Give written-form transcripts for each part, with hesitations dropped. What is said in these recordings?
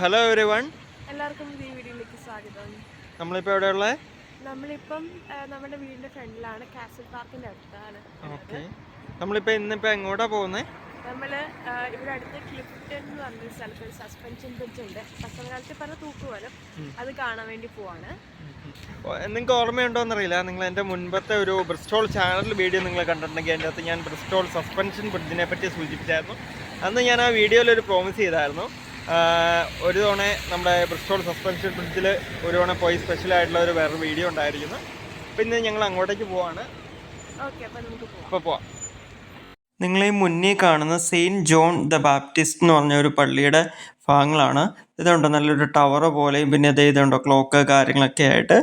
Hello every one, എല്ലാവർക്കും ഈ വീഡിയോയിലേക്ക് സ്വാഗതം. നമ്മളിപ്പോൾ എവിടെയുള്ളത്? നമ്മളിപ്പം നമ്മുടെ വീടിന്റെ ഫ്രണ്ടിലാണ്, കാസിൽ പാർക്കിന്റെ അടുത്താണ്. ഓക്കെ, നമ്മളിപ്പോൾ ഇന്നിപ്പോൾ എങ്ങോട്ടാണ് പോകുന്നത്? നമ്മൾ ഇവിടെ അടുത്ത് ക്ലിഫ്റ്റൺ എന്ന് പറഞ്ഞൊരു സ്ഥലത്ത് ഒരു സസ്പെൻഷൻ ബ്രിഡ്ജ് ഉണ്ട്. പശ്ചിമകാലത്തിൽ പറഞ്ഞ തൂക്കുവാനും അത് കാണാൻ വേണ്ടി പോവാണ്. നിങ്ങൾക്ക് ഓർമ്മയുണ്ടോ എന്നറിയില്ല, നിങ്ങൾ എൻ്റെ മുൻപത്തെ ഒരു ബ്രിസ്റ്റോൾ ചാനൽ വീഡിയോ നിങ്ങൾ കണ്ടിട്ടുണ്ടെങ്കിൽ അതിൻ്റെ അകത്ത് ഞാൻ ബ്രിസ്റ്റോൾ സസ്പെൻഷൻ ബ്രിഡ്ജിനെ പറ്റി സൂചിപ്പിച്ചായിരുന്നു. അന്ന് ഞാൻ ആ വീഡിയോയിൽ ഒരു പ്രോമിസ് ചെയ്തായിരുന്നു, ഒരു തവണ നമ്മുടെ ബ്രിസ്റ്റോൾ സസ്പെൻഷൻ ബ്രിഡ്ജിൽ ഒരു തവണ പോയി സ്പെഷ്യലായിട്ടുള്ള ഒരു വേറൊരു വീഡിയോ ഉണ്ടായിരിക്കുന്നു. പിന്നെ ഞങ്ങൾ അങ്ങോട്ടേക്ക് പോവാണ്. അപ്പോൾ പോവാം. നിങ്ങൾ ഈ മുന്നേ കാണുന്ന സെയിൻറ്റ് ജോൺ ദ ബാപ്റ്റിസ്റ്റ് എന്ന് പറഞ്ഞ ഒരു പള്ളിയുടെ ഭാഗങ്ങളാണ്. ഇതുണ്ടോ നല്ലൊരു ടവർ പോലെയും പിന്നെ ഇതുണ്ടോ ക്ലോക്ക് കാര്യങ്ങളൊക്കെ ആയിട്ട്.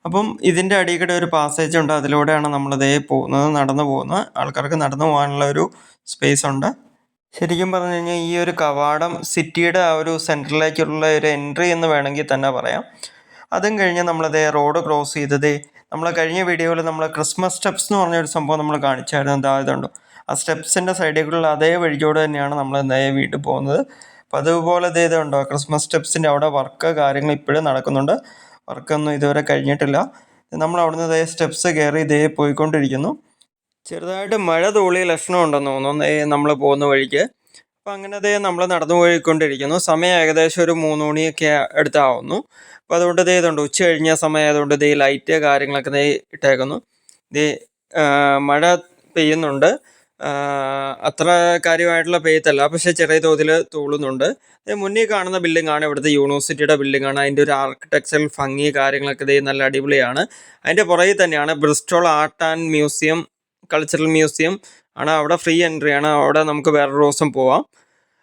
അപ്പം ഇതിൻ്റെ അടിയിൽക്കൂടെ ഒരു പാസേജ് ഉണ്ട്, അതിലൂടെയാണ് നമ്മളിതേ പോകുന്നത്, നടന്നു പോകുന്നത്. ആൾക്കാർക്ക് നടന്നു പോകാനുള്ള ഒരു സ്പേസ് ഉണ്ട്. ശരിക്കും പറഞ്ഞു കഴിഞ്ഞാൽ ഈ ഒരു കവാടം സിറ്റിയുടെ ആ ഒരു സെൻറ്ററിലേക്കുള്ള ഒരു എൻട്രി എന്ന് വേണമെങ്കിൽ തന്നെ പറയാം. അതും കഴിഞ്ഞ് നമ്മളതേ റോഡ് ക്രോസ് ചെയ്തതേ നമ്മൾ കഴിഞ്ഞ വീഡിയോയിൽ നമ്മൾ ക്രിസ്മസ് സ്റ്റെപ്സ് എന്ന് പറഞ്ഞൊരു സംഭവം നമ്മൾ കാണിച്ചായിരുന്നു. ഇതുണ്ടോ ആ സ്റ്റെപ്സിൻ്റെ സൈഡിലുള്ള അതേ വഴിയോട് തന്നെയാണ് നമ്മൾ വീട്ടിൽ പോകുന്നത്. അപ്പോൾ അതുപോലെ ഇതുണ്ടോ ക്രിസ്മസ് സ്റ്റെപ്സിൻ്റെ അവിടെ വർക്ക് കാര്യങ്ങൾ ഇപ്പോഴും നടക്കുന്നുണ്ട്. വർക്കൊന്നും ഇതുവരെ കഴിഞ്ഞിട്ടില്ല. നമ്മൾ അവിടുന്ന് സ്റ്റെപ്സ് കയറി പോയിക്കൊണ്ടിരിക്കുന്നു. ചെറുതായിട്ട് മഴ തൂളിയ ലക്ഷണം ഉണ്ടെന്ന് തോന്നുന്നു നമ്മൾ പോകുന്ന വഴിക്ക്. അപ്പോൾ അങ്ങനെ നമ്മൾ നടന്നു പോയിക്കൊണ്ടിരിക്കുന്നു. സമയം ഏകദേശം ഒരു 3 മണിയൊക്കെ അടുത്താവുന്നു. അപ്പോൾ അതുകൊണ്ട് ഇതുണ്ട് ഉച്ച കഴിഞ്ഞ സമയം ആയതുകൊണ്ട് ലൈറ്റ് കാര്യങ്ങളൊക്കെ ഇട്ടേക്കുന്നു. മഴ പെയ്യുന്നുണ്ട്, അത്ര കാര്യമായിട്ടുള്ള പെയ്യത്തല്ല, പക്ഷേ ചെറിയ തോതിൽ തൂളുന്നുണ്ട്. മുന്നിൽ കാണുന്ന ബിൽഡിംഗ് ആണ് ഇവിടുത്തെ യൂണിവേഴ്സിറ്റിയുടെ ബിൽഡിംഗ് ആണ്. അതിൻ്റെ ഒരു ആർക്കിടെക്ചറൽ ഭംഗി കാര്യങ്ങളൊക്കെ നല്ല അടിപൊളിയാണ്. അതിൻ്റെ പുറകിൽ തന്നെയാണ് Bristol art and museum, cultural museum ആണ്. അവിടെ ഫ്രീ എൻട്രി ആണ്, അവിടെ നമുക്ക് വേറൊരു ദിവസം പോവാം.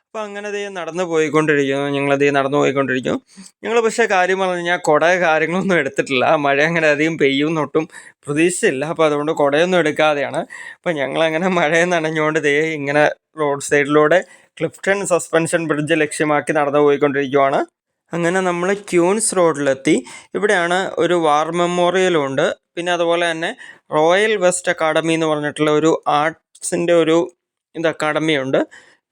അപ്പോൾ അങ്ങനെ നടന്നു പോയിക്കൊണ്ടിരിക്കുന്നു. നടന്നു പോയിക്കൊണ്ടിരിക്കുന്നു. ഞങ്ങൾ പക്ഷേ കാര്യം പറഞ്ഞു കഴിഞ്ഞാൽ കുട കാര്യങ്ങളൊന്നും എടുത്തിട്ടില്ല. മഴ അങ്ങനെ അധികം പെയ്യുമെന്നൊട്ടും പ്രതീക്ഷിച്ചില്ല. അപ്പോൾ അതുകൊണ്ട് കുടയൊന്നും എടുക്കാതെയാണ്. അപ്പോൾ ഞങ്ങളങ്ങനെ മഴയിൽ നനഞ്ഞുകൊണ്ട് ഇങ്ങനെ റോഡ് സൈഡിലൂടെ ക്ലിഫ്റ്റൺ സസ്പെൻഷൻ ബ്രിഡ്ജ് ലക്ഷ്യമാക്കി നടന്നു പോയിക്കൊണ്ടിരിക്കുവാണ്. അങ്ങനെ നമ്മൾ ക്യൂൻസ് റോഡിലെത്തി. ഇവിടെയാണ് ഒരു വാർ മെമ്മോറിയലും ഉണ്ട്. പിന്നെ അതുപോലെ തന്നെ റോയൽ വെസ്റ്റ് അക്കാഡമി എന്ന് പറഞ്ഞിട്ടുള്ള ഒരു ആർട്സിൻ്റെ ഒരു അക്കാഡമിയുണ്ട്.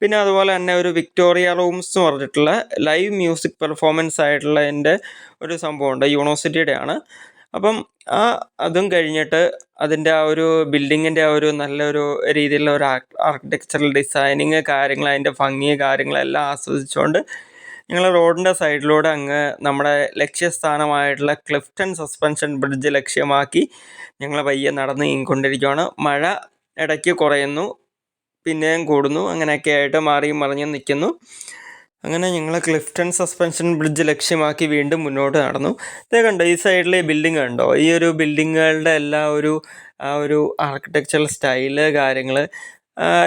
പിന്നെ അതുപോലെ തന്നെ ഒരു വിക്ടോറിയ റൂംസ് എന്ന് പറഞ്ഞിട്ടുള്ള ലൈവ് മ്യൂസിക് പെർഫോമൻസ് ആയിട്ടുള്ള ഒരു സംഭവമുണ്ട്, യൂണിവേഴ്സിറ്റിയുടെ ആണ്. അപ്പം അതും കഴിഞ്ഞിട്ട് അതിൻ്റെ ആ ഒരു ബിൽഡിങ്ങിൻ്റെ ആ ഒരു നല്ലൊരു രീതിയിലുള്ള ഒരു ആർക്കിടെക്ചറൽ ഡിസൈനിങ് കാര്യങ്ങൾ, അതിൻ്റെ ഭംഗി കാര്യങ്ങളെല്ലാം ആസ്വദിച്ചുകൊണ്ട് ഞങ്ങൾ റോഡിൻ്റെ സൈഡിലൂടെ അങ്ങ് നമ്മുടെ ലക്ഷ്യസ്ഥാനമായിട്ടുള്ള ക്ലിഫ്റ്റൺ സസ്പെൻഷൻ ബ്രിഡ്ജ് ലക്ഷ്യമാക്കി ഞങ്ങൾ പയ്യെ നടന്ന് നീങ്ങിക്കൊണ്ടിരിക്കുകയാണ്. മഴ ഇടയ്ക്ക് കുറയുന്നു, പിന്നെയും കൂടുന്നു, അങ്ങനെയൊക്കെ ആയിട്ട് മാറിയും മറിഞ്ഞും നിൽക്കുന്നു. അങ്ങനെ ഞങ്ങൾ ക്ലിഫ്റ്റൺ സസ്പെൻഷൻ ബ്രിഡ്ജ് ലക്ഷ്യമാക്കി വീണ്ടും മുന്നോട്ട് നടന്നു. കണ്ടോ ഈ സൈഡിലെ ബിൽഡിംഗ് കണ്ടോ? ഈ ഒരു ബിൽഡിങ്ങുകളുടെ എല്ലാ ആ ഒരു ആർക്കിടെക്ചറൽ സ്റ്റൈല് കാര്യങ്ങൾ,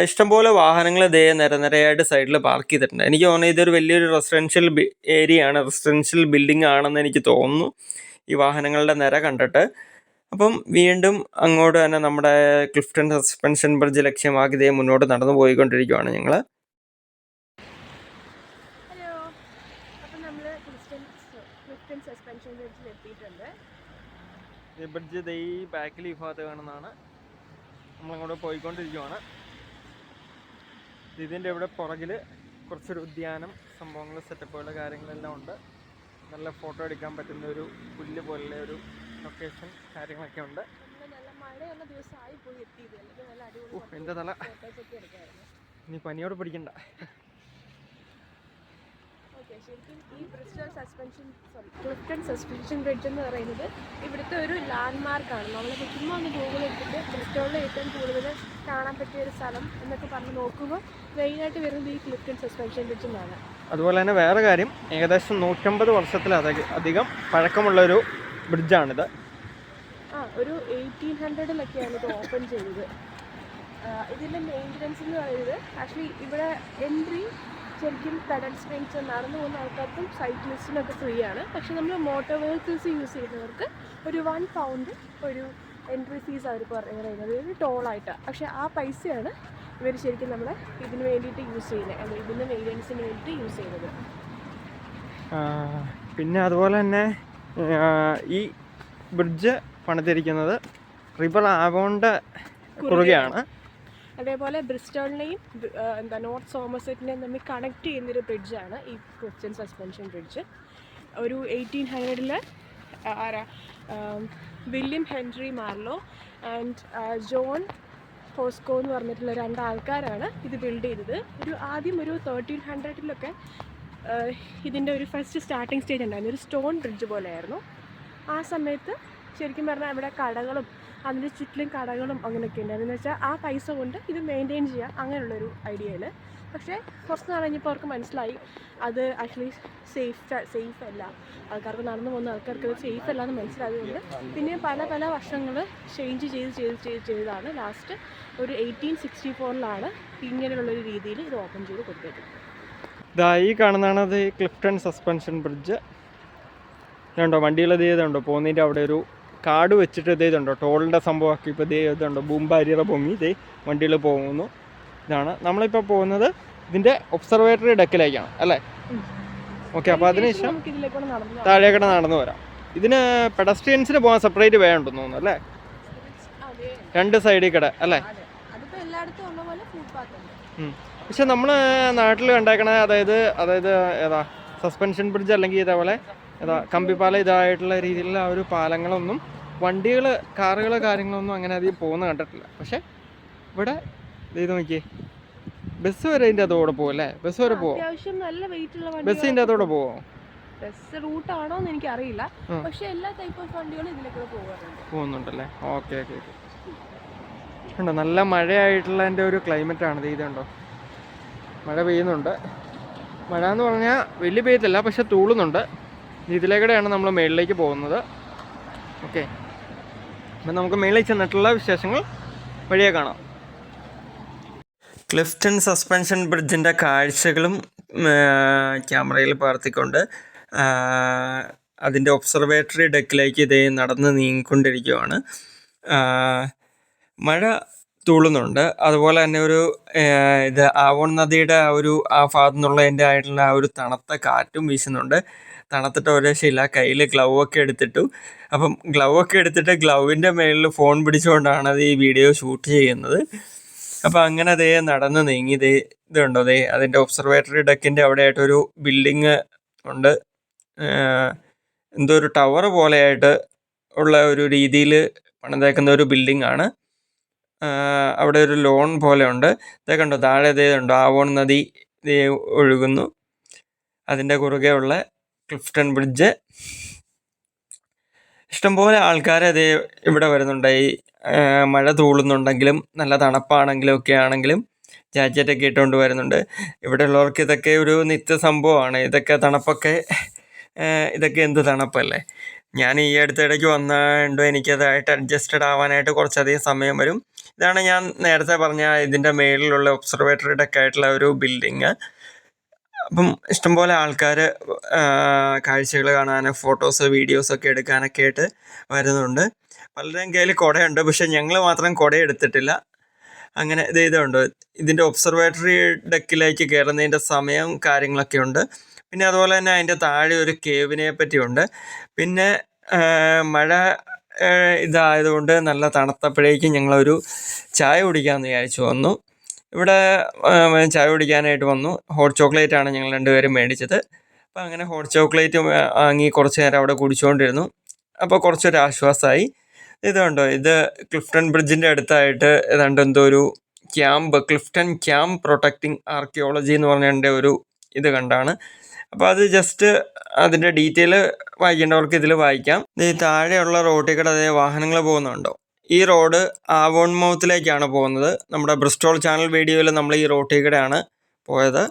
ഇഷ്ടംപോലെ വാഹനങ്ങൾ നിരനിരയായിട്ട് സൈഡിൽ പാർക്ക് ചെയ്തിട്ടുണ്ട്. എനിക്ക് തോന്നുന്നു ഇതൊരു വലിയൊരു റെസിഡൻഷ്യൽ ഏരിയ ആണ്, റെസിഡൻഷ്യൽ ബിൽഡിംഗ് ആണെന്ന് എനിക്ക് തോന്നുന്നു ഈ വാഹനങ്ങളുടെ നിര കണ്ടിട്ട്. അപ്പം വീണ്ടും അങ്ങോട്ട് തന്നെ നമ്മുടെ ക്ലിഫ്റ്റൺ സസ്പെൻഷൻ ബ്രിഡ്ജ് ലക്ഷ്യമാക്കി മുന്നോട്ട് നടന്നു പോയിക്കൊണ്ടിരിക്കുകയാണ് ഞങ്ങൾ. ഈ ബ്രിഡ്ജ് ഈ ബാക്കിൽ ഈ ഭാഗത്ത് കാണുന്നതാണ്. നമ്മളങ്ങോട്ട് പോയിക്കൊണ്ടിരിക്കുകയാണ്. ഇതിൻ്റെ ഇവിടെ പുറകിൽ കുറച്ചൊരു ഉദ്യാനം, സംഭവങ്ങൾ, സെറ്റപ്പുകൾ കാര്യങ്ങളെല്ലാം ഉണ്ട്. നല്ല ഫോട്ടോ എടുക്കാൻ പറ്റുന്ന ഒരു പുല്ല് പോലുള്ള ഒരു ലൊക്കേഷൻ കാര്യങ്ങളൊക്കെ ഉണ്ട്. എൻ്റെ തല ഇനി പനിയോട് പിടിക്കണ്ട. ശരിക്കും ഈ ക്ലിഫ്റ്റൺ സസ്പെൻഷൻ ബ്രിഡ്ജ് എന്ന് പറയുന്നത് ഇവിടുത്തെ ഒരു ലാൻഡ് മാർക്കാണ്. നമ്മൾ ചുമ്മാ ഒന്ന് ഗൂഗിൾ എടുത്തിട്ട് ബ്രിസ്റ്റോളിൽ ഏറ്റവും കൂടുതൽ കാണാൻ പറ്റിയ ഒരു സ്ഥലം എന്നൊക്കെ പറഞ്ഞ് നോക്കുമ്പോൾ മെയിനായിട്ട് വരുന്നത് ഈ ക്ലിഫ്റ്റൺ സസ്പെൻഷൻ ബ്രിഡ്ജ് എന്നാണ്. അതുപോലെ തന്നെ വേറെ കാര്യം, ഏകദേശം 150 വർഷത്തിലധികം പഴക്കമുള്ളൊരു ബ്രിഡ്ജാണിത്. ഒരു 1800-ലൊക്കെയാണ് ഇത് ഓപ്പൺ ചെയ്തത്. ഇതിൻ്റെ മെയിൻ്റനൻസ് എന്ന് പറയുന്നത് ആക്ച്വലി ഇവിടെ എൻട്രി ശരിക്കും പെഡസ്ട്രിയൻസ്, നടന്നു പോകുന്ന ആൾക്കാർക്കും സൈക്ലിസ്റ്റിനൊക്കെ ഫ്രീ ആണ്. പക്ഷെ നമ്മൾ മോട്ടോർ വെഹിക്കിൾസ് യൂസ് ചെയ്യുന്നവർക്ക് ഒരു £1 ഒരു എൻട്രി ഫീസ് അവർ പറയുന്നത്, ഒരു ടോളായിട്ടാണ്. പക്ഷെ ആ പൈസയാണ് ഇവർ ശരിക്കും നമ്മളെ ഇതിന് വേണ്ടിയിട്ട് യൂസ് ചെയ്യുന്നത്, ഇതിൻ്റെ മെയിൻ്റനൻസിന് വേണ്ടിയിട്ട് യൂസ് ചെയ്യുന്നത്. പിന്നെ അതുപോലെ തന്നെ ഈ ബ്രിഡ്ജ് പണിതിരിക്കുന്നത് റിവർ ആവോണിൻ്റെ കുറുകെയാണ്. അതേപോലെ ബ്രിസ്റ്റോളിനെയും നോർത്ത് സോമർസെറ്റിനെയും തമ്മിൽ കണക്ട് ചെയ്യുന്നൊരു ബ്രിഡ്ജാണ് ഈ ക്ലിഫ്റ്റൺ സസ്പെൻഷൻ ബ്രിഡ്ജ്. ഒരു 1800 ആരാ William Henry Marlow and John Hosko എന്ന് പറഞ്ഞിട്ടുള്ള 2 ആൾക്കാരാണ് ഇത് ബിൽഡ് ചെയ്തത്. ആദ്യം ഒരു 1300 ഇതിൻ്റെ ഒരു ഫസ്റ്റ് സ്റ്റാർട്ടിങ് സ്റ്റേജ് ഉണ്ടായിരുന്നു. ഒരു സ്റ്റോൺ ബ്രിഡ്ജ് പോലെയായിരുന്നു. ആ സമയത്ത് ശരിക്കും പറഞ്ഞാൽ അവിടെ കടകളും അതിൻ്റെ ചുറ്റിലും കടകളും അങ്ങനെയൊക്കെ ഉണ്ടായിരുന്നു. എന്ന് വെച്ചാൽ ആ പൈസ കൊണ്ട് ഇത് മെയിൻറ്റെയിൻ ചെയ്യാം അങ്ങനെയുള്ളൊരു ഐഡിയയിൽ. പക്ഷേ കുറച്ച് നാൾ കഴിഞ്ഞപ്പോൾ അവർക്ക് മനസ്സിലായി അത് ആക്ച്വലി സേഫ് അല്ല, ആൾക്കാർക്ക് നടന്നു പോകുന്ന ആൾക്കാർക്ക് അത് സേഫ് അല്ല എന്ന് മനസ്സിലായതുകൊണ്ട് പിന്നെ പല പല വർഷങ്ങൾ ചേഞ്ച് ചെയ്താണ് ലാസ്റ്റ് ഒരു 1864 ഇങ്ങനെയുള്ളൊരു രീതിയിൽ ഇത് ഓപ്പൺ ചെയ്ത് കൊടുത്തത്. ഈ കാണുന്നതാണ് അത് ക്ലിഫ്റ്റൺ സസ്പെൻഷൻ ബ്രിഡ്ജ്. ഇതുണ്ടോ വണ്ടികൾ ഇതുണ്ടോ പോകുന്നതിൻ്റെ അവിടെ ഒരു കാട് വെച്ചിട്ട് ഇതുണ്ടോ ടോളിൻ്റെ സംഭവമാക്കി ഇപ്പോൾ ഇതുണ്ടോ ബൂമ്പാരിയുടെ പൊങ്ങി വണ്ടികൾ പോകുന്നു. ഇതാണ് നമ്മളിപ്പോൾ പോകുന്നത് ഇതിൻ്റെ ഒബ്സർവേറ്ററി ഡെക്കിലേക്കാണ് അല്ലേ? ഓക്കെ, അപ്പോൾ അതിനുശേഷം താഴേക്കടെ നടന്നു വരാം. ഇതിന് പെഡസ്ട്രിയൻസിന് പോകാൻ സെപ്പറേറ്റ് വേ ഉണ്ടെന്ന് തോന്നുന്നു അല്ലേ? 2 സൈഡിൽ കൂടെ അല്ലേ? പക്ഷെ നമ്മൾ നാട്ടിൽ കണ്ടേക്കണ അതായത് ഏതാ സസ്പെൻഷൻ ബ്രിഡ്ജ് അല്ലെങ്കിൽ ഇതേപോലെ കമ്പിപ്പാലം ഇതായിട്ടുള്ള രീതിയിലുള്ള ആ ഒരു പാലങ്ങളൊന്നും വണ്ടികൾ കാറുകൾ കാര്യങ്ങളൊന്നും അങ്ങനെ അധികം പോകുന്ന കണ്ടിട്ടില്ല. പക്ഷെ ഇവിടെ ഇത് നോക്കിയേ, ബസ് വരെ ഇതിൻ്റെ അതോടെ പോകും അല്ലേ? ബസ് വരെ പോകും. ബസ് ഇതിൻ്റെ അതോടെ പോവോ? ബസ് റൂട്ടാണോ എന്ന് എനിക്ക് അറിയില്ല, പക്ഷെ എല്ലാ ടൈപ്പ് ഓഫ് വണ്ടികളും ഇതിലേക്കൂടെ പോകുന്നുണ്ടല്ലേ? Okay okay okay. ഉണ്ടോ നല്ല മഴയായിട്ടുള്ള എൻ്റെ ഒരു ക്ലൈമറ്റാണ്. ഇതുണ്ടോ മഴ പെയ്യുന്നുണ്ട്. മഴ എന്ന് പറഞ്ഞാൽ വലിയ പെയ്യത്തില്ല, പക്ഷെ തൂളുന്നുണ്ട്. ഇതിലേക്കൂടെയാണ് നമ്മൾ മേളിലേക്ക് പോകുന്നത്. ഓക്കെ, അപ്പം നമുക്ക് മേളിൽ ചെന്നിട്ടുള്ള വിശേഷങ്ങൾ വഴിയെ കാണാം. ക്ലിഫ്റ്റൺ സസ്പെൻഷൻ ബ്രിഡ്ജിൻ്റെ കാഴ്ചകളും ക്യാമറയിൽ പകർത്തിക്കൊണ്ട് അതിൻ്റെ ഒബ്സർവേറ്ററി ഡെക്കിലേക്ക് നടന്ന് നീങ്ങിക്കൊണ്ടിരിക്കുകയാണ്. മഴ തൂളുന്നുണ്ട്. അതുപോലെ തന്നെ ഒരു ആവോൺ നദിയുടെ ആ ഭാഗത്തു നിന്നുള്ളതിൻ്റെ ആയിട്ടുള്ള ആ ഒരു തണുത്ത കാറ്റും വീശുന്നുണ്ട്. തണുത്തിട്ട് ഒരു രക്ഷയില്ല. കയ്യിൽ ഗ്ലൗ ഒക്കെ എടുത്തിട്ടു. അപ്പം ഗ്ലൗ ഒക്കെ എടുത്തിട്ട് ഗ്ലൗവിൻ്റെ മേളിൽ ഫോൺ പിടിച്ചുകൊണ്ടാണ് അത് ഈ വീഡിയോ ഷൂട്ട് ചെയ്യുന്നത്. അപ്പോൾ അങ്ങനെ നടന്ന് നീങ്ങി ഇതുണ്ടോ അതിൻ്റെ ഒബ്സർവേറ്ററി ഡെക്കിൻ്റെ അവിടെ ആയിട്ടൊരു ബിൽഡിങ് ഉണ്ട്. എന്തോ ഒരു ടവർ പോലെയായിട്ട് ഉള്ള ഒരു രീതിയിൽ പണിതേക്കുന്ന ഒരു ബിൽഡിംഗ് ആണ്. അവിടെ ഒരു ലോൺ പോലെ ഉണ്ട്. കണ്ടോ താഴെ ഉണ്ടോ ആവോൺ നദി ഒഴുകുന്നു. അതിൻ്റെ കുറുകെ ഉള്ള ക്ലിഫ്റ്റൺ ബ്രിഡ്ജ്. ഇഷ്ടംപോലെ ആൾക്കാർ ഇവിടെ വരുന്നുണ്ട്. ഈ മഴ തൂളുന്നുണ്ടെങ്കിലും നല്ല തണുപ്പാണെങ്കിലും ഒക്കെ ആണെങ്കിലും ജാക്കറ്റൊക്കെ ഇട്ടുകൊണ്ട് വരുന്നുണ്ട്. ഇവിടെ ഉള്ളവർക്ക് ഇതൊക്കെ ഒരു നിത്യ സംഭവമാണ്. തണുപ്പൊക്കെ ഇതൊക്കെ എന്ത് തണുപ്പല്ലേ. ഞാൻ ഈ അടുത്തിടയ്ക്ക് വന്നുകൊണ്ട് എനിക്കതായിട്ട് അഡ്ജസ്റ്റഡ് ആവാനായിട്ട് കുറച്ചധികം സമയം വരും. ഇതാണ് ഞാൻ നേരത്തെ പറഞ്ഞ ഇതിൻ്റെ മേളിലുള്ള ഒബ്സർവേറ്ററി ഡെക്ക് ആയിട്ടുള്ള ഒരു ബിൽഡിങ്. അപ്പം ഇഷ്ടംപോലെ ആൾക്കാർ കാഴ്ചകൾ കാണാൻ, ഫോട്ടോസ് വീഡിയോസൊക്കെ എടുക്കാനൊക്കെ ആയിട്ട് വരുന്നുണ്ട്. പലരുടെയും കയ്യിൽ കുടയുണ്ട്, പക്ഷെ ഞങ്ങൾ മാത്രം കുട എടുത്തിട്ടില്ല. അങ്ങനെ ഇതുണ്ട് ഇതിൻ്റെ ഒബ്സർവേറ്ററി ഡെക്കിലേക്ക് കയറുന്നതിൻ്റെ സമയം കാര്യങ്ങളൊക്കെ ഉണ്ട്. പിന്നെ അതുപോലെ തന്നെ അതിൻ്റെ താഴെ ഒരു കേവിനെ പറ്റിയുണ്ട്. പിന്നെ മഴ ഇതായതുകൊണ്ട് നല്ല തണുത്തപ്പോഴേക്കും ഞങ്ങളൊരു ചായ കുടിക്കാമെന്ന് വിചാരിച്ചു വന്നു. ഇവിടെ ചായ കുടിക്കാനായിട്ട് വന്നു. ഹോട്ട് ചോക്ലേറ്റാണ് ഞങ്ങൾ 2 പേരും മേടിച്ചത്. അപ്പോൾ അങ്ങനെ ഹോട്ട് ചോക്ലേറ്റ് വാങ്ങി കുറച്ച് നേരം അവിടെ കുടിച്ചുകൊണ്ടിരുന്നു. അപ്പോൾ കുറച്ചൊരു ആശ്വാസമായി. ഇതുണ്ടോ ഇത് ക്ലിഫ്റ്റൺ ബ്രിഡ്ജിൻ്റെ അടുത്തായിട്ട് എന്തോ ഒരു camp, Clifton camp protecting archaeology എന്ന് പറഞ്ഞതിൻ്റെ ഒരു ഇത് കണ്ടാണ്. അപ്പോൾ അത് ജസ്റ്റ് അതിൻ്റെ ഡീറ്റെയിൽ വായിക്കേണ്ടവർക്ക് ഇതിൽ വായിക്കാം. ഈ താഴെയുള്ള റോഡിൽ കൂടെ വാഹനങ്ങൾ പോകുന്നുണ്ടോ? ഈ റോഡ് ആവോൺ മൗത്തിലേക്കാണ് പോകുന്നത്. നമ്മുടെ ബ്രിസ്റ്റോൾ ചാനൽ വീഡിയോയിൽ നമ്മൾ ഈ റോഡിൽ കൂടെയാണ് പോയത്.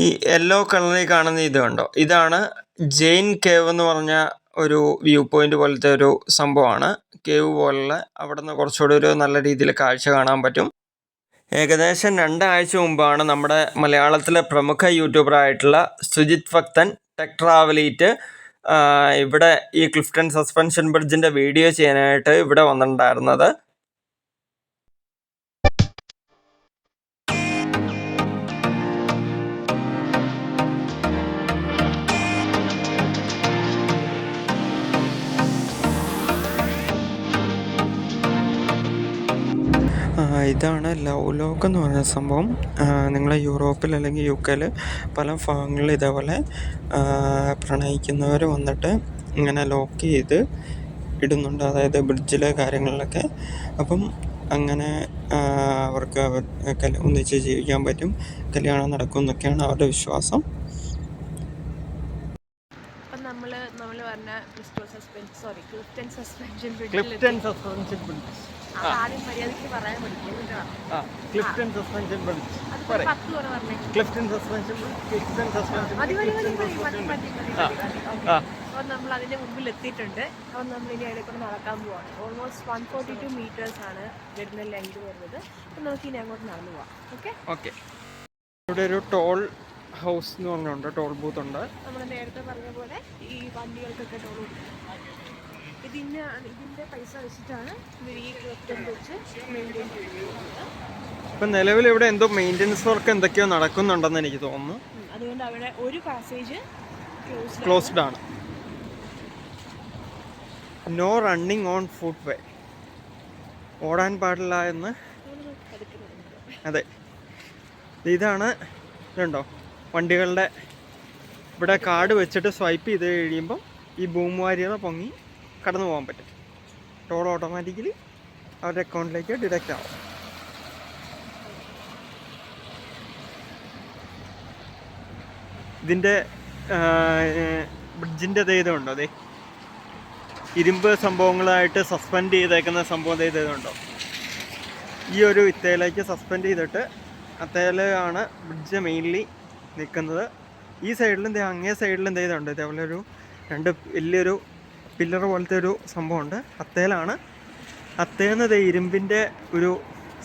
ഈ യെല്ലോ കളറിൽ കാണുന്ന ഇത് കണ്ടോ, ഇതാണ് ജെയിൻ കേവ് എന്ന് പറഞ്ഞ ഒരു വ്യൂ പോയിന്റ് പോലത്തെ ഒരു സംഭവമാണ്. കേവ് പോലുള്ള അവിടെ നിന്ന് കുറച്ചുകൂടി ഒരു നല്ല രീതിയിൽ കാഴ്ച കാണാൻ പറ്റും. ഏകദേശം 2 ആഴ്ച മുമ്പാണ് നമ്മുടെ മലയാളത്തിലെ പ്രമുഖ യൂട്യൂബറായിട്ടുള്ള സുജിത് ഭക്തൻ ടെക് ട്രാവലീറ്റ് ഇവിടെ ഈ ക്ലിഫ്റ്റൺ സസ്പെൻഷൻ ബ്രിഡ്ജിൻ്റെ വീഡിയോ ചെയ്യാനായിട്ട് ഇവിടെ വന്നിട്ടുണ്ടായിരുന്നത്. ഇതാണ് ലവ് ലോക്ക് എന്ന് പറയുന്ന സംഭവം. നിങ്ങൾ യൂറോപ്പിൽ അല്ലെങ്കിൽ UK പല ഭാഗങ്ങളിൽ ഇതേപോലെ പ്രണയിക്കുന്നവർ വന്നിട്ട് ഇങ്ങനെ ലോക്ക് ചെയ്ത് ഇടുന്നുണ്ട്, അതായത് ബ്രിഡ്ജിലെ കാര്യങ്ങളിലൊക്കെ. അപ്പം അങ്ങനെ അവർക്ക് ഒന്നിച്ച് ജീവിക്കാൻ പറ്റും, കല്യാണം നടക്കും എന്നൊക്കെയാണ് അവരുടെ വിശ്വാസം. നമ്മൾ പറഞ്ഞ Clifton suspension Clifton suspension bridge. ആദ്യം മര്യാദയ്ക്ക് പറയാൻ പഠിക്കും. Clifton suspension bridge. Clifton suspension അപ്പോൾ നമ്മൾ അതിൻ്റെ മുമ്പിൽ എത്തിയിട്ടുണ്ട്. അപ്പോൾ നമ്മൾ ഇനി അവിടെ കൂടെ നടക്കാൻ പോവാണ്. ഓൾമോസ്റ്റ് 142 meters ആണ് വരുന്ന ലെങ്ത് വരുന്നത്. അപ്പോൾ നമുക്ക് ഇനി അങ്ങോട്ട് നടന്നു പോവാം. ഓക്കെ. ഇവിടെ ഒരു ടോൾ ഹൗസ് എന്ന് പറഞ്ഞുണ്ട്, ടോൾ ബൂത്ത് ഉണ്ട്. നമ്മൾ നേരത്തെ പറഞ്ഞ പോലെ ഈ വണ്ടികൾക്കൊക്കെ ടോൾ കൊടുക്കും. ഇതിൻ്റെ പൈസ വെച്ചിട്ടാണ് ഇവർ ഈ ക്ലിഫ്റ്റൺ ബ്രിഡ്ജ് മെയിൻറ്റെയിൻ ചെയ്യുന്നത്. ഇപ്പം നിലവിൽ ഇവിടെ എന്തോ മെയിൻ്റെനൻസ് വർക്ക് എന്തൊക്കെയോ നടക്കുന്നുണ്ടെന്ന് എനിക്ക് തോന്നുന്നു. അതുകൊണ്ട് അവിടെ ഒരു പാസേജ് ക്ലോസ്ഡ് ആണ്. നോ റണ്ണിങ് ഓൺ ഫുട് വേ, ഓടാൻ പാടില്ല എന്ന്. അതെ, ഇതാണ്. ഇതുണ്ടോ വണ്ടികളുടെ ഇവിടെ കാർഡ് വെച്ചിട്ട് സ്വൈപ്പ് ചെയ്ത് കഴിയുമ്പം ഈ ഭൂമിവാരിയത പൊങ്ങി കടന്നു പോകാൻ പറ്റും. ടോൾ ഓട്ടോമാറ്റിക്കലി അവരുടെ അക്കൗണ്ടിലേക്ക് ഡിഡക്റ്റ് ആവും. ഇതിൻ്റെ ബ്രിഡ്ജിൻ്റെ ഇതുണ്ടോ, അതെ ഇരുമ്പ് സംഭവങ്ങളായിട്ട് സസ്പെൻഡ് ചെയ്തേക്കുന്ന സംഭവം ഇതുണ്ടോ. ഈ ഒരു ഇത്തയിലേക്ക് സസ്പെൻഡ് ചെയ്തിട്ട് അത്തയിലാണ് ബ്രിഡ്ജ് മെയിൻലി നിൽക്കുന്നത്. ഈ സൈഡിലും അങ്ങേ സൈഡിലും ഇതുണ്ട്. ഇതേപോലെ ഒരു രണ്ട് വലിയൊരു പില്ലർ പോലത്തെ ഒരു സംഭവമുണ്ട്. അത്തേലാണ്. അത്തേന്ന് ഇരുമ്പിൻ്റെ ഒരു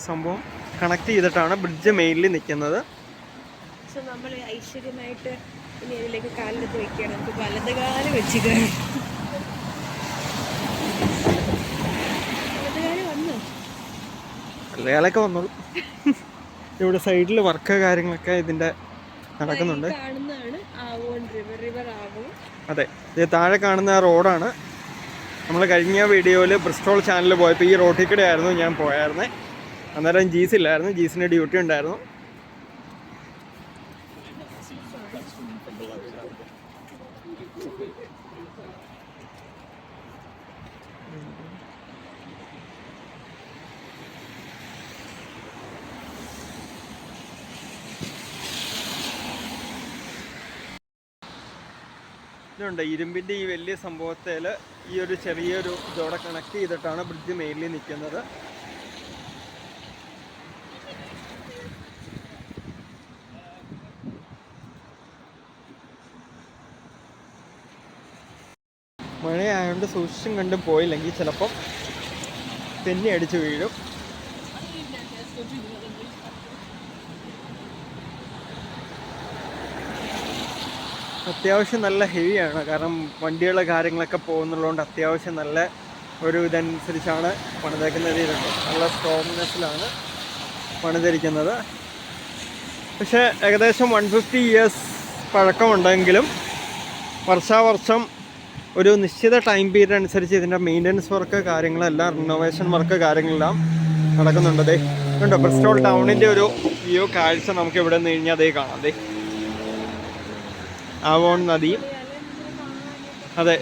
സംഭവം കണക്ട് ചെയ്തിട്ടാണ് ബ്രിഡ്ജ് മെയിൻലി നിൽക്കുന്നത്. നമ്മൾ ഐശ്വര്യമായിട്ട് ഇനി അതിലേക്ക് കാലെടുത്ത് വെക്കുകയാണ്. നമുക്ക് വലത് കാല് വെച്ചിട്ട് വലതുകാലൊക്കെ വന്നോളൂ. ഇവിടെ സൈഡിൽ വർക്ക് കാര്യങ്ങളൊക്കെ ഇതിൻ്റെ നടക്കുന്നുണ്ട്. അതെ, ഇത് താഴെ കാണുന്ന റോഡാണ്. നമ്മൾ കഴിഞ്ഞ വീഡിയോയിൽ ബ്രിസ്റ്റോൾ ചാനൽ പോയപ്പോൾ ഈ റോഡിൽ കൂടെ ആയിരുന്നു ഞാൻ പോയായിരുന്നേ. അന്നേരം ജീസ് ഇല്ലായിരുന്നു, ജീസിന് ഡ്യൂട്ടി ഉണ്ടായിരുന്നു. ഇതുണ്ട് ഇരുമ്പിൻ്റെ ഈ വലിയ സംഭവത്തിൽ ഈ ഒരു ചെറിയൊരു ഇതോടെ കണക്ട് ചെയ്തിട്ടാണ് ബ്രിഡ്ജ് മെയിൻലി നിൽക്കുന്നത്. മഴയായതുകൊണ്ട് സൂക്ഷിച്ചും കണ്ടും പോയില്ലെങ്കിൽ ചിലപ്പം തെന്നി അടിച്ച് വീഴും. അത്യാവശ്യം നല്ല ഹെവിയാണ്, കാരണം വണ്ടികളുടെ കാര്യങ്ങളൊക്കെ പോകുന്നുള്ളതുകൊണ്ട് അത്യാവശ്യം നല്ല ഒരു ഇതനുസരിച്ചാണ് പണിതേക്കുന്നത്. ഇതുണ്ട്, നല്ല സ്ട്രോങ്നെസ്സിലാണ് പണിതിരിക്കുന്നത്. പക്ഷേ ഏകദേശം 150 years പഴക്കമുണ്ടെങ്കിലും വർഷാവർഷം ഒരു നിശ്ചിത ടൈം പീരീഡ് അനുസരിച്ച് ഇതിൻ്റെ മെയിൻ്റനൻസ് വർക്ക് കാര്യങ്ങളെല്ലാം റിനോവേഷൻ വർക്ക് കാര്യങ്ങളെല്ലാം നടക്കുന്നുണ്ട്. ദേ ഉണ്ടോ ബ്രിസ്റ്റോൾ ടൗണിൻ്റെ ഒരു വ്യൂ കാഴ്ച നമുക്ക് ഇവിടെ നിന്ന് കഴിഞ്ഞാൽ അതേ കാണാം. ദേ ആവോൺ നദിയും, അതെ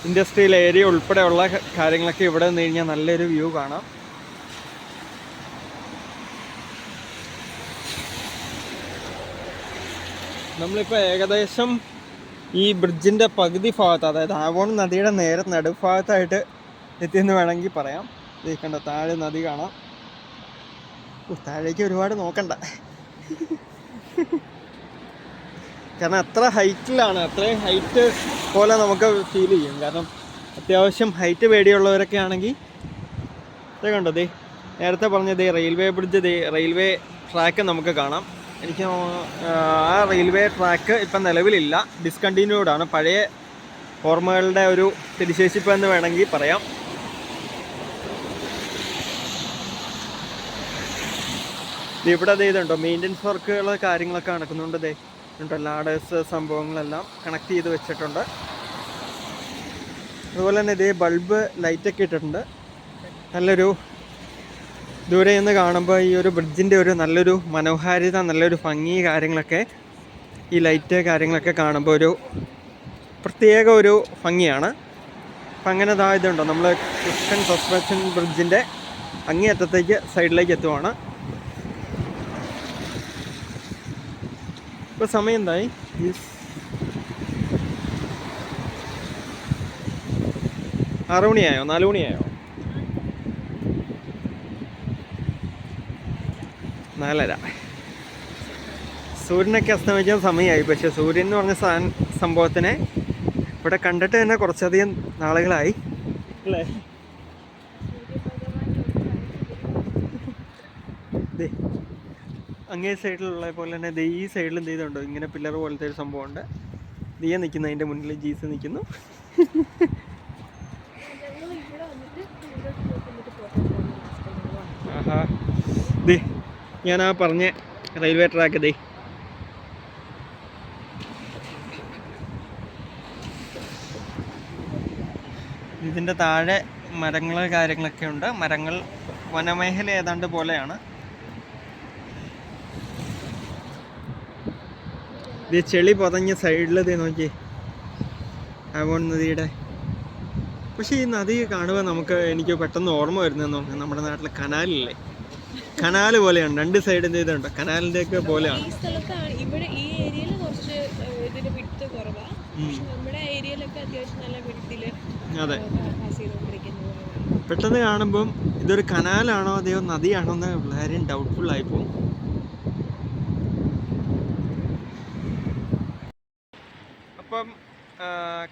ഇൻഡസ്ട്രിയൽ ഏരിയ ഉൾപ്പെടെയുള്ള കാര്യങ്ങളൊക്കെ ഇവിടെ നിന്ന് കഴിഞ്ഞാൽ നല്ലൊരു വ്യൂ കാണാം. നമ്മളിപ്പോൾ ഏകദേശം ഈ ബ്രിഡ്ജിൻ്റെ പകുതി ഭാഗത്ത്, അതായത് ആവോൺ നദിയുടെ നേരെ നടുഭാഗത്തായിട്ട് എത്തിയെന്ന് വേണമെങ്കിൽ പറയാം. കണ്ട താഴെ നദി കാണാം. താഴേക്ക് ഒരുപാട് നോക്കണ്ട, കാരണം അത്ര ഹൈറ്റിലാണ്. അത്രയും ഹൈറ്റ് പോലെ നമുക്ക് ഫീൽ ചെയ്യും. കാരണം അത്യാവശ്യം ഹൈറ്റ് പേടിയുള്ളവരൊക്കെ ആണെങ്കിൽ ഇത് കണ്ടോ, നേരത്തെ പറഞ്ഞത് റെയിൽവേ ബ്രിഡ്ജ്, റെയിൽവേ ട്രാക്ക് നമുക്ക് കാണാം. എനിക്ക് ആ റെയിൽവേ ട്രാക്ക് ഇപ്പം നിലവിലില്ല, ഡിസ്കണ്ടിന്യൂഡ് ആണ്. പഴയ ഓർമ്മകളുടെ ഒരു തിരിശേഷിപ്പ് എന്ന് വേണമെങ്കിൽ പറയാം. ഇവിടെ ഇതുണ്ടോ മെയിൻ്റനൻസ് വർക്കുകൾ കാര്യങ്ങളൊക്കെ നടക്കുന്നുണ്ട്. ഉണ്ടോ ലാഡേഴ്സ് സംഭവങ്ങളെല്ലാം കണക്ട് ചെയ്ത് വെച്ചിട്ടുണ്ട്. അതുപോലെ തന്നെ ബൾബ് ലൈറ്റൊക്കെ ഇട്ടിട്ടുണ്ട്. നല്ലൊരു ദൂരെ നിന്ന് കാണുമ്പോൾ ഈ ഒരു ബ്രിഡ്ജിൻ്റെ ഒരു നല്ലൊരു മനോഹാരിത, നല്ലൊരു ഭംഗി കാര്യങ്ങളൊക്കെ, ഈ ലൈറ്റ് കാര്യങ്ങളൊക്കെ കാണുമ്പോൾ ഒരു പ്രത്യേക ഒരു ഭംഗിയാണ്. അപ്പം അങ്ങനെ ഇതുണ്ടോ, നമ്മൾ ക്ലിഫ്റ്റൺ സസ്പെൻഷൻ ബ്രിഡ്ജിൻ്റെ അങ്ങേയറ്റത്തേക്ക് സൈഡിലേക്ക് എത്തുവാണ്. ഇപ്പോൾ സമയം എന്തായി? 6 മണിയായോ? 4 മണിയായോ? 4:30. സൂര്യനൊക്കെ അസ്തമിക്കാൻ സമയമായി. പക്ഷേ സൂര്യൻ എന്ന് പറഞ്ഞ സംഭവത്തിനെ ഇവിടെ കണ്ടിട്ട് തന്നെ കുറച്ചധികം നാളുകളായി അല്ലേ? അങ്ങേ സൈഡിലുള്ള പോലെ തന്നെ ഈ സൈഡിൽ എന്ത് ചെയ്തുണ്ടോ, ഇങ്ങനെ പില്ലർ പോലത്തെ ഒരു സംഭവമുണ്ട്. ദിയ നിൽക്കുന്നു, അതിൻ്റെ മുന്നിൽ ജീസ് നിൽക്കുന്നു. ആഹാ, ഞാൻ ആ പറഞ്ഞ റെയിൽവേ ട്രാക്ക് ഇതിൻ്റെ താഴെ മരങ്ങൾ കാര്യങ്ങളൊക്കെ ഉണ്ട്. മരങ്ങൾ വനമേഖല ഏതാണ്ട് പോലെയാണ്. ഇത് ചെളി പൊതഞ്ഞ സൈഡിൽ നോക്കി ആവോൺ നദിയുടെ. പക്ഷേ ഈ നദി കാണുമ്പോൾ എനിക്ക് പെട്ടെന്ന് ഓർമ്മ വരുന്നതെന്ന് പറഞ്ഞാൽ നമ്മുടെ നാട്ടിലെ കനാലില്ലേ, കനാല് പോലെയാണ്. 2 സൈഡ് എന്ത് ചെയ്തിട്ടുണ്ട്, കനാലിൻ്റെ ഒക്കെ പോലെയാണ്. ഇവിടെ ഈ ഏരിയയിൽ കുറച്ച് ഇതിന്റെ വിഡ്ത് കുറവാണ്. നമ്മുടെ ഏരിയയിലൊക്കെ അത്യാവശ്യം നല്ല വിഡ്തില് പാസ് ചെയ്തുകൊണ്ടിരിക്കുന്നത്. പെട്ടെന്ന് കാണുമ്പം ഇതൊരു കനാലാണോ അതെയോ നദിയാണോ എന്ന് വളരെ ഡൗട്ട്ഫുൾ ആയി പോകും. അപ്പം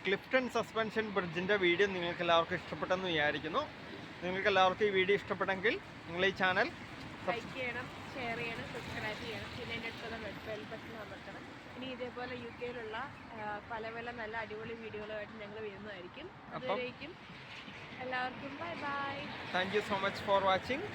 ക്ലിഫ്റ്റൺ സസ്പെൻഷൻ ബ്രിഡ്ജിൻ്റെ വീഡിയോ നിങ്ങൾക്ക് എല്ലാവർക്കും ഇഷ്ടപ്പെട്ടെന്ന് വിചാരിക്കുന്നു. നിങ്ങൾക്ക് എല്ലാവർക്കും ഈ വീഡിയോ ഇഷ്ടപ്പെട്ടെങ്കിൽ നിങ്ങൾ ഈ ചാനൽ ലൈക്ക് ചെയ്യണം, ഷെയർ ചെയ്യണം, സബ്സ്ക്രൈബ് ചെയ്യണം. പിന്നെ എൻ്റെ അടുത്തുള്ള ബെൽ ബട്ടൺ അമർത്തണം. ഇനി ഇതേപോലെ UK-യിലുള്ള പല നല്ല അടിപൊളി വീഡിയോകളുമായിട്ട് ഞങ്ങൾ വരുന്നതായിരിക്കും. അതുവരേക്കും എല്ലാവർക്കും bye bye. Thank you so much for watching.